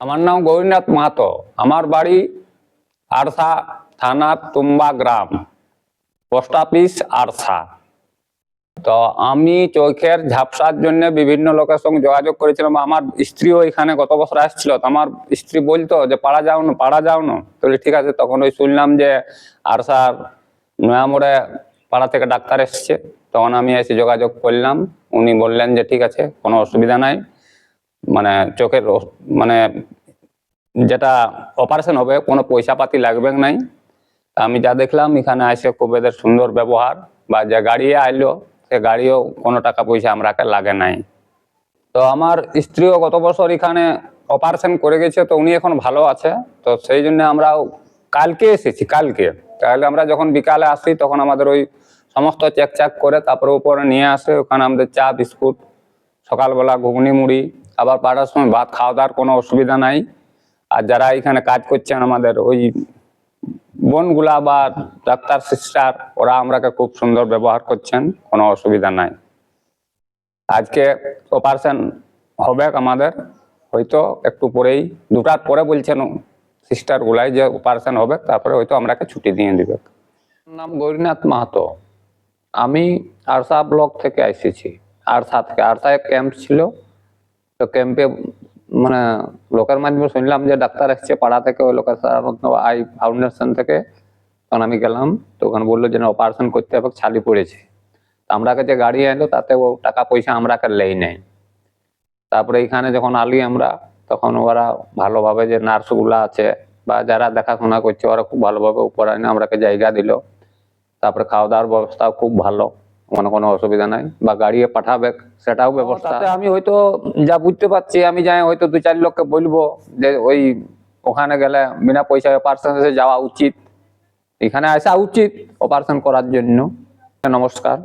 আমার নাম গৌরীনাথ মাহাতো। আমার বাড়ি আরসা, থানা তুম্বা গ্রাম, পোস্ট অফিস আরসা। তো আমি চোখের ঝাপসার জন্য বিভিন্ন লোকের সঙ্গে যোগাযোগ করেছিলাম। আমার স্ত্রীও এখানে গত বছর আসছিল, তো আমার স্ত্রী বলতো যে পাড়া যাও না, পাড়া যাও না। তো ঠিক আছে, তখন ওই শুনলাম যে আরসার নয়া মোড়ে পাড়া থেকে ডাক্তার এসছে, তখন আমি এসে যোগাযোগ করলাম। উনি বললেন যে ঠিক আছে, কোনো অসুবিধা নাই, মানে চোখের মানে যেটা অপারেশন হবে কোনো পয়সা পাতি লাগবে নাই। আমি যা দেখলাম এখানে আসে খুব এদের সুন্দর ব্যবহার, বা যে গাড়ি আইলো সে গাড়িও কোনো টাকা পয়সা আমরাকে লাগে নাই। তো আমার স্ত্রীও গত বছর এখানে অপারেশন করে গেছে, তো উনি এখন ভালো আছে। তো সেই জন্য আমরাও কালকে এসেছি। কালকে তাহলে আমরা যখন বিকালে আসি তখন আমাদের ওই সমস্ত চেক চাক করে তারপরে উপরে নিয়ে আসে। ওখানে আমাদের চা বিস্কুট, সকালবেলা ঘুগনি মুড়ি, আবার পাড়ার সময় ভাত খাওয়া দাওয়ার কোনো অসুবিধা নাই। আর যারা এখানে কাজ করছেন আমাদের ওই বোনগুলা বা ডাক্তার সিস্টার, ওরা আমরাকে খুব সুন্দর ব্যবহার করছেন, কোনো অসুবিধা নাই। আজকে অপারেশন হবে আমাদের, হয়তো একটু পরেই 2টার পরে বলছেন সিস্টার গুলাই যে অপারেশন হবে, তারপরে হয়তো আমরাকে ছুটি দিয়ে দিবে। নাম গৌরীনাথ মাহাতো। আমি আরসা ব্লক থেকে এসেছি। আরসা থেকে, আরসায় ক্যাম্প ছিল, তো ক্যাম্পে মানে লোকের মাধ্যমে শুনলাম যে ডাক্তার এসছে পাড়া থেকে, ওই লোকের আই ফাউন্ডেশন থেকে। তখন আমি গেলাম, তো ওখানে বললো যে অপারেশন করতে হবে, ছালি পড়েছে। আমরাকে যে গাড়ি আনলো তাতে ও টাকা পয়সা আমরাকে লেই নেই। তারপরে এখানে যখন আলি আমরা, তখন ওরা ভালোভাবে যে নার্সগুলা আছে বা যারা দেখাশোনা করছে, ওরা খুব ভালোভাবে উপরে এনে আমরাকে জায়গা দিল। তারপরে খাওয়া দাওয়ার ব্যবস্থাও খুব ভালো, মানে কোনো অসুবিধা নাই। বা গাড়িয়ে পাঠাবে সেটাও ব্যবস্থা। আমি হয়তো যা বুঝতে পারছি, আমি যাই হয়তো 2-4 লোককে বলবো যে ওই ওখানে গেলে বিনা পয়সায় অপারেশন যাওয়া উচিত, এখানে আসা উচিত অপারেশন করার জন্য। নমস্কার।